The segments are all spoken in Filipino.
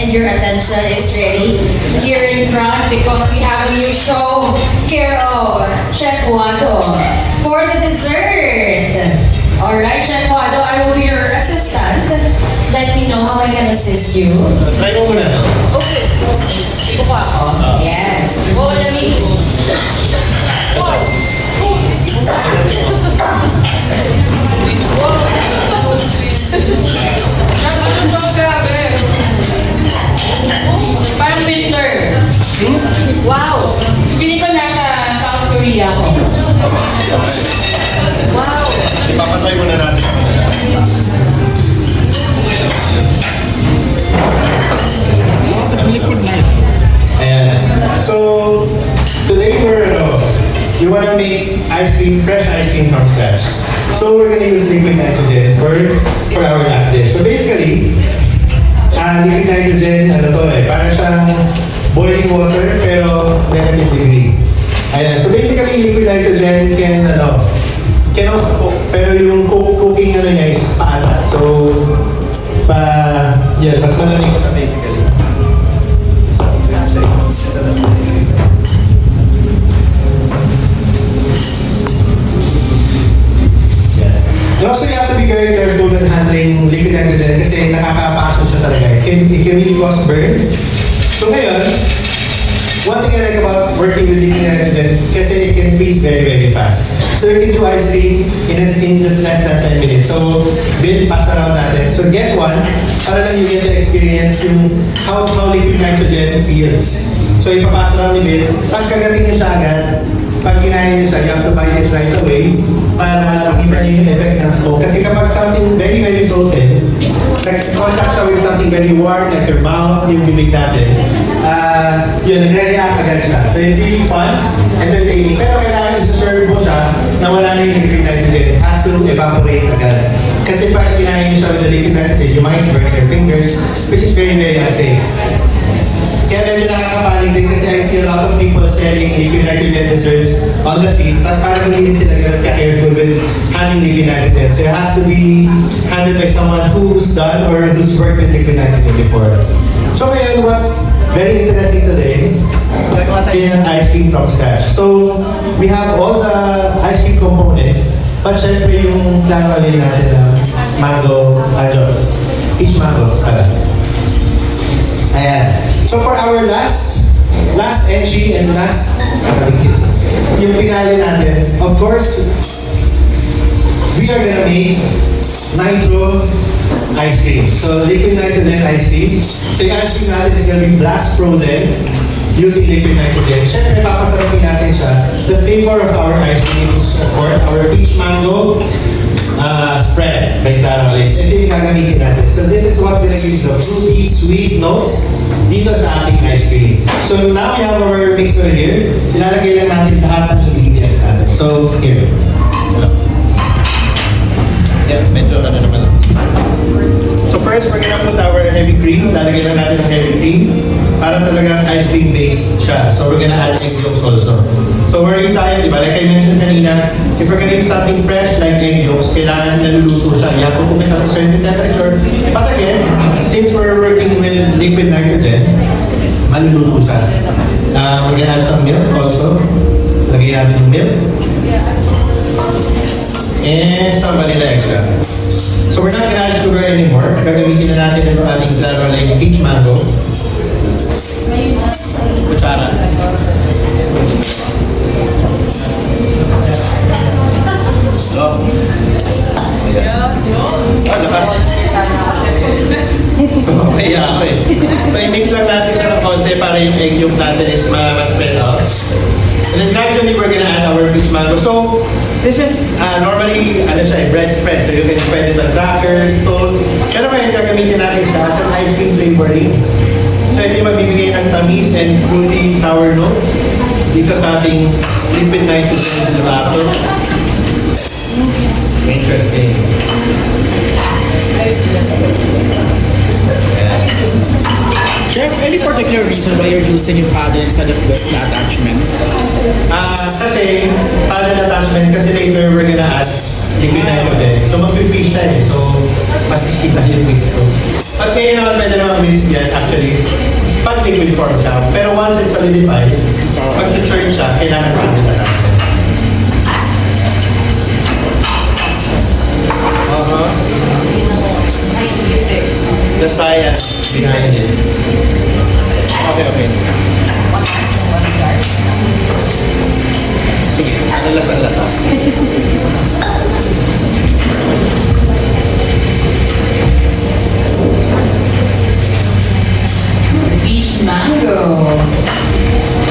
and your attention is ready here in front because we have a new show care of Chef Wado for the dessert. Alright, Chef Wado, I will be your assistant. Let me know how I can assist you. Try mo muna. Okay. Iko pa ako. Yeah. Oh, dami. Grabe. Parang winter. Wow. Pili ko nasa South Korea ko. Wow. Ipapatry muna natin. Ayan. So, today we want to make ice cream, fresh ice cream from scratch. So we're going to use liquid nitrogen for our last dish. So basically, liquid nitrogen, parang siyang boiling water pero negative degree. Ayan. So basically, liquid nitrogen can also cook, pero yung cooking niya is paata. So, mas malamig ka basically. And also, you have to be very careful when handling liquid nitrogen kasi nakakapasok siya talaga. It can really cause burn. So ngayon, one thing I like about working with liquid nitrogen kasi it can freeze very, very fast. So you can do ice cream in just less than 10 minutes. So, Bill, pass around natin. So get one para lang you get to experience yung how liquid nitrogen feels. So ipapasa lang ni Bill, tapos kagating niyo siya agad. Pag kinain niyo siya, you have to bite it right away para makita niyo yung effect ng smoke. Kasi kapag something very, very frozen, nag-contact siya with something very warm, like your mouth, yung bibig natin, nagre-react agad siya. So it's really fun, entertaining. Pero kailangan isa-serve mo siya na wala na yung liquid nitrogen. It has to evaporate agad. Kasi pag kinain niyo siya with the liquid nitrogen, you might burn your fingers, which is very, very unsafe. Kaya medyo nakakapaling din kasi I see a lot of people selling liquid nitrogen desserts on the street. Tapos parang hindi din sila ganun ka-careful with handling liquid nitrogen. So it has to be handled by someone who's done or who's worked with liquid nitrogen before. So ngayon, what's very interesting today, nagawa tayo ng ice cream from scratch. So we have all the ice cream components, but syempre yung klaro alin natin na mango, peach mango, Ayan. So for our last entry and yung finale natin, of course, we are gonna make nitro ice cream. So liquid nitrogen ice cream. So yung ice cream natin is gonna be blast frozen using liquid nitrogen. Siyempre, papasarapin natin siya. The flavor of our ice cream is, of course, our peach mango spread by Clara Lace. Ito yung gagamitin natin. So this is what's gonna give the fruity, sweet notes dito sa ating ice cream. So now we have our mixer here. Ilalagay lang natin lahat ng ingredients natin. So here. Yeah, medyo naman. So first, we're gonna put our heavy cream. Lalagay lang natin ng heavy cream para talagang ice cream base siya. So we're gonna add egg yolks also. So worry tayo, di ba? Like I mentioned kanina, if we're gonna use something fresh like egg yolks, kailangan naluluto siya. You have to cook it at a certain temperature. But again, since we're working with liquid nitrogen, maluluto siya. We're gonna add some milk also. Lagay natin yung milk. And some vanilla extra. So we're not gonna add sugar anymore. Gagamitin na natin yung ating Clara Lace peach mango. Kutsara. Kaya ako eh. So i-mix lang natin siya ng konti para yung egg yolk natin is ma-spread out. And then gradually we're gonna add our peach mango. So this is normally bread spread. So you can spread it on crackers, toast. Pero ngayon gagamitin natin siya as an ice cream flavoring. So ito yung magbibigay ng tamis and fruity sour notes dito sa ating liquid nitrogen gelato. Interesting. Chef, any particular reason why you're using yung paddle instead of whisk attachment? Kasi paddle attachment, kasi later we're gonna add liquid nitrogen. So mag-freeze siya eh. So mas skip na yung whisk ko. Pag kayo naman pwede naman whisk yan, actually, pag liquid form siya. Pero once it solidifies, pag churn siya, kailangan natin na natin. The science behind it. Okay. Sige, ang lasa-lasa. Peach mango.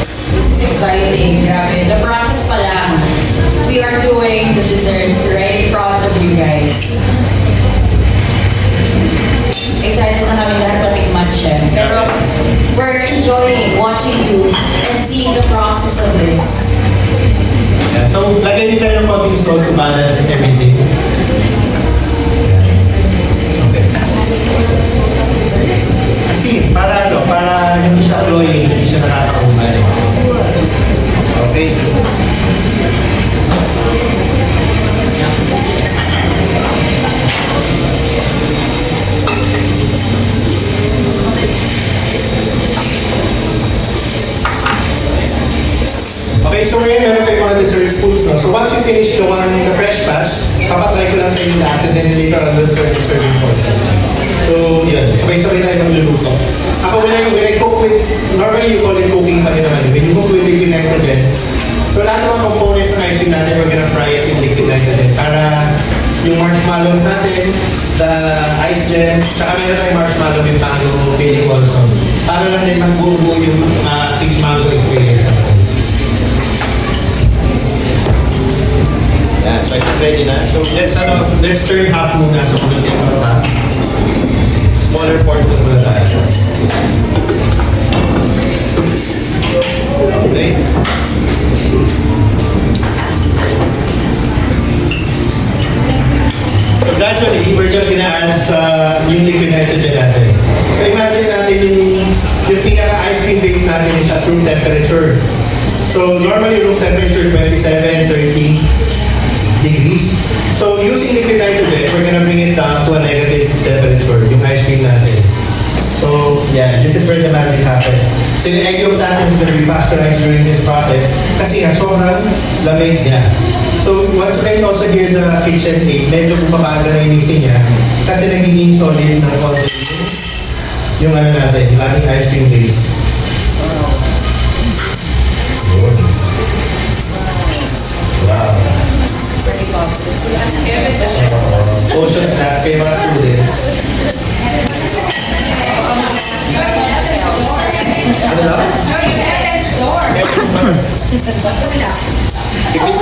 This is exciting. Grabe. The process pa lang. We are doing the dessert right in front of you guys. Excited na kami lahat matikman siya. Pero we're enjoying watching you and seeing the process of this. Yeah, so, lagay nyo lang ng konting salt to balance everything. Okay. Kasi, para hindi siya cloying, hindi siya nakakaumay. Okay. Okay, so ngayon meron pa yung mga dessert spoons, no? So once you finish the fresh batch, papatry ko lang sa inyo lahat and then later on the serving portion. So, yun. Sabay-sabay tayo magluluto. Ako, when I cook with, normally you call it cooking pa rin naman. When you cook with liquid nitrogen, so lahat ng mga components ng ice cream natin, we're gonna fry it in liquid nitrogen para yung marshmallows natin, the ice gems, tsaka meron tayong marshmallow with mango filling also. Para lang din mas buo yung peach mango experience. Yeah, so I think ready na. So let's turn half muna. So we'll take out half. Smaller portion muna tayo. Okay. So gradually, we're just gonna add yung liquid nitrogen natin. So imagine natin yung pinaka-ice cream base natin is at room temperature. So normally room temperature 27, 30 degrees. So using liquid nitrogen, we're gonna bring it down to a negative temperature, yung ice cream natin. So yeah, this is where the magic happens. So the egg yolk natin is gonna be pasteurized during this process kasi nga sobrang lamig niya. So once again, also hear the kitchen aid, medyo bumabaga na yung mixing niya kasi nagiging solid ng konti yung ano natin, yung ating ice cream base. Wow. Ocean task kayo mga students. Ano lang?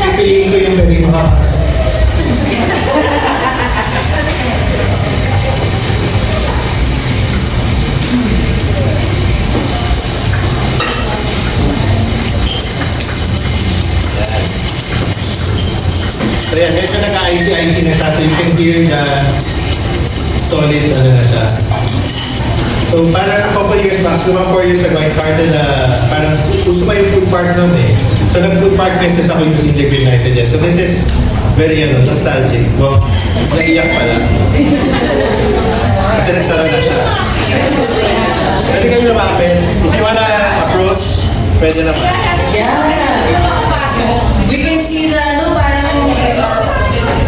Pipiliin ko yung very makas. So yan, medyo naka-icy-icy na siya. So you can hear the solid ano na siya. So parang a couple years back, 4 years ago, I started parang uso pa yung food park noon eh. So nag-food park business ako using liquid nitrogen. So this is very nostalgic. Well, naiyak pala. Kasi nagsara na siya. Pwede kayo lumapit. If you wanna approach, pwede naman. Yeah. We can see the parang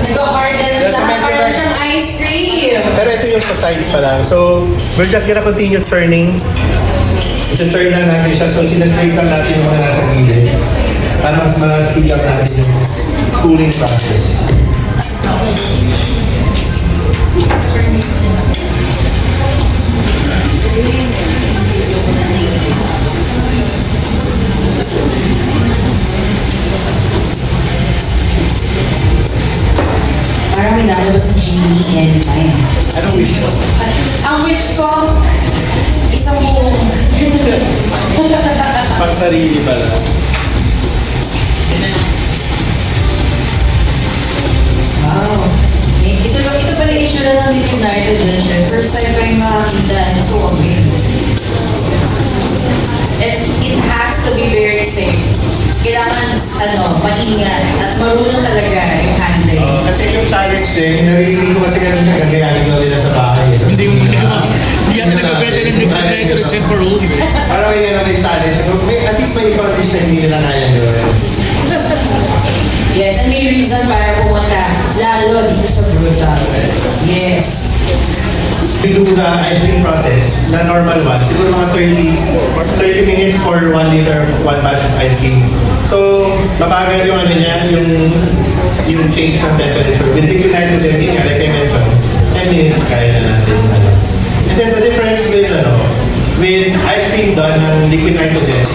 nag-harden na siya. Parang siyang ice cream. Pero ito yung sa sides pa lang. So, we're just gonna continue churning. Ito-turn lang natin siya. So, sinascrape lang natin yung mga nasa gilid. Para mas ma-speed up natin yung cooling process. Parang may lalabas ng genie anytime. Anong wish mo? Ang wish ko, isang buong. Pang sarili pala. Wow. Ito pala issue na ng liquid nitrogen. First time ko yung makakita. I'm so amazed. It has to be very safe. Kailangan, maingat at marunong talaga yung handling. Kasi yung challenge din, naririnig ko kasi ganun siya gagayahin daw nila sa bahay. Hindi yata nag-better ng liquid nitrogen for home. Parang may challenge. At least may isang dish na hindi nila kaya gawin. Yes, and may reason para pumunta lalo dito sa Brutal. Yes. We do the ice cream process, na normal one. Siguro mga 30 minutes for 1 liter, 1 batch of ice cream. So, mabagal yung niya, yung change ng temperature. With liquid nitrogen, like I mentioned, 10 minutes kaya na natin. And then the difference with ice cream done ng liquid nitrogen,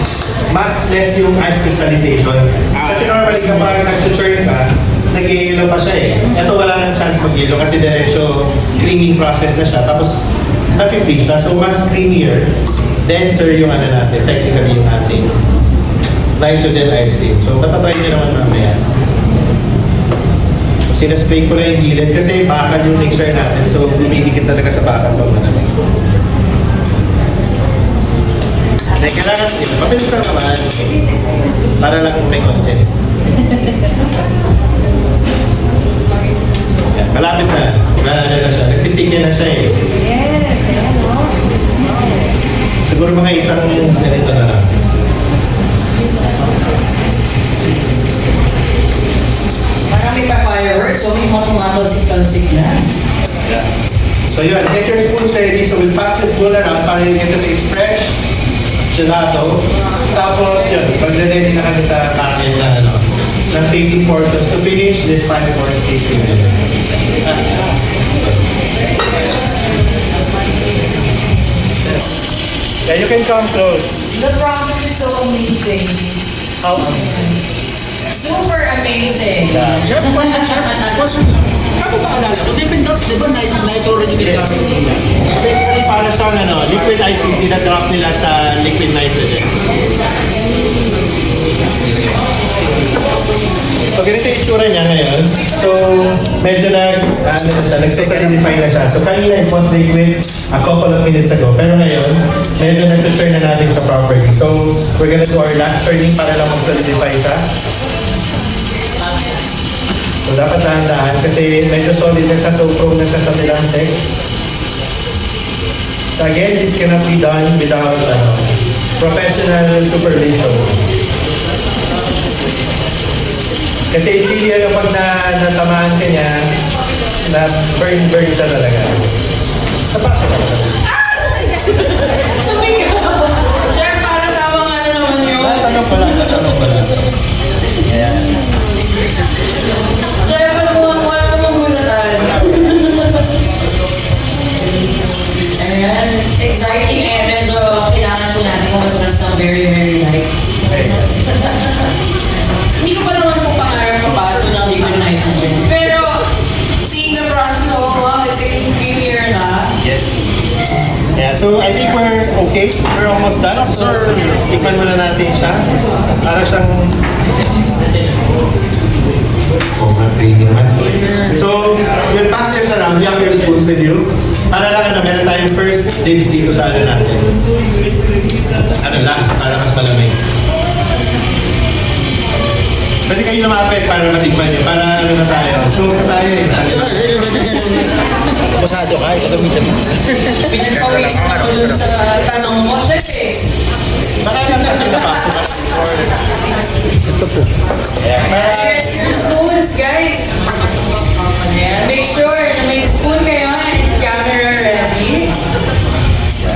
mas less yung ice crystallization. Kasi normally kapag nag-churn ka, nag-yelo pa siya eh. Ito wala nang chance mag-yelo kasi diretso creaming process na siya. Tapos nafi-freeze siya. So mas creamier, denser yung natin, technically yung ating nitrogen ice cream. So matatry nyo naman mamaya. Sinaspray ko lang yung gilid kasi bakal yung mixer natin. So dumidikit talaga sa bakal pag manamig. Kailangan, mabilis lang naman. Para lang may content. Yan, malapit na. Na siya. Nagtitigil na siya eh. Yes, Siguro mga isang ganito na lang. parang may pa-fireworks, so may mga tumatalsik-talsik na. Yeah. So yun, get your spoons ready. So we'll pass this bowl around para you get to taste fresh gelato. Tapos yun, magre-ready na kami sa packet na ng tasting portions to finish this 5-course tasting menu. Yeah, you can come close. The process is so amazing. How Super amazing. Chef, question. Kako ba alala ko? Dippin' Dots, di ba nitrogen yung ginagamit nila? Basically, para siyang liquid ice cream, dinadrop nila sa liquid nitrogen. So, ganito yung itsura niya ngayon. So, medyo nagsasolidify na siya. So, kanina it was liquid a couple of minutes ago. Pero ngayon, medyo nag-churn na natin siya properly. So, we're gonna do our last turning para lang mag-solidify siya. So, dapat dahan-dahan kasi medyo solid na siya. So, prone na siya sa melantic. So, again, this cannot be done without professional supervision. Kasi it's really pag natamaan ka niya, na burn siya talaga. Napasa ka na. Sabi ka. Chef, parang tama nga na naman yun. Natanong pa lang. Ayan. Chef, wala namang gulatan. Ayan, exciting eh. Medyo kailangan po natin kumatras ng very, very light. Hindi ko pa naman po pangarap papasok ng liquid nitrogen. Pero, seeing the process, wow, it's getting creamier na. Yes. Yeah, so I think we're okay. We're almost done. Soft serve. Tikman muna natin siya. Para siyang So, we'll pass this around. You have your spoons with you. Para lang meron tayong first dibs dito sa natin. Last, para mas malamig. Pwede kayo lumapit para matikman nyo. Para na tayo. Close na tayo eh. Masado ka, ito gamitin mo. Pinagpawisan ako dun sa tanong mo, chef eh. Baka lang kasi napasok. Ito po. Get your spoons, guys. Ayan, make sure na may spoon kayo and camera ready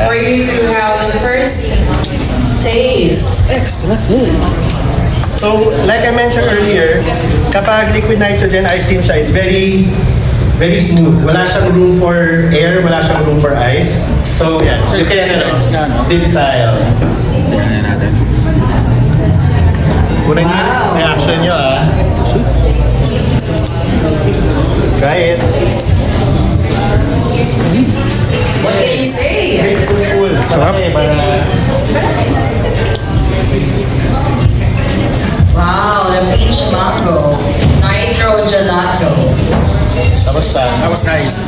for you to have the first taste. Extra food. So, like I mentioned earlier, kapag liquid nitrogen ice cream siya, it's very smooth. Wala siyang room for air, wala siyang room for ice. So, yan. So, it's Kasi dense nga, no? Dip style. Tingnan natin. Kunin niyo yung reaction niyo, ah. Try it. What can you say? It's full. Okay, para... Wow, the peach mango. Nitro gelato. Tapos That was nice.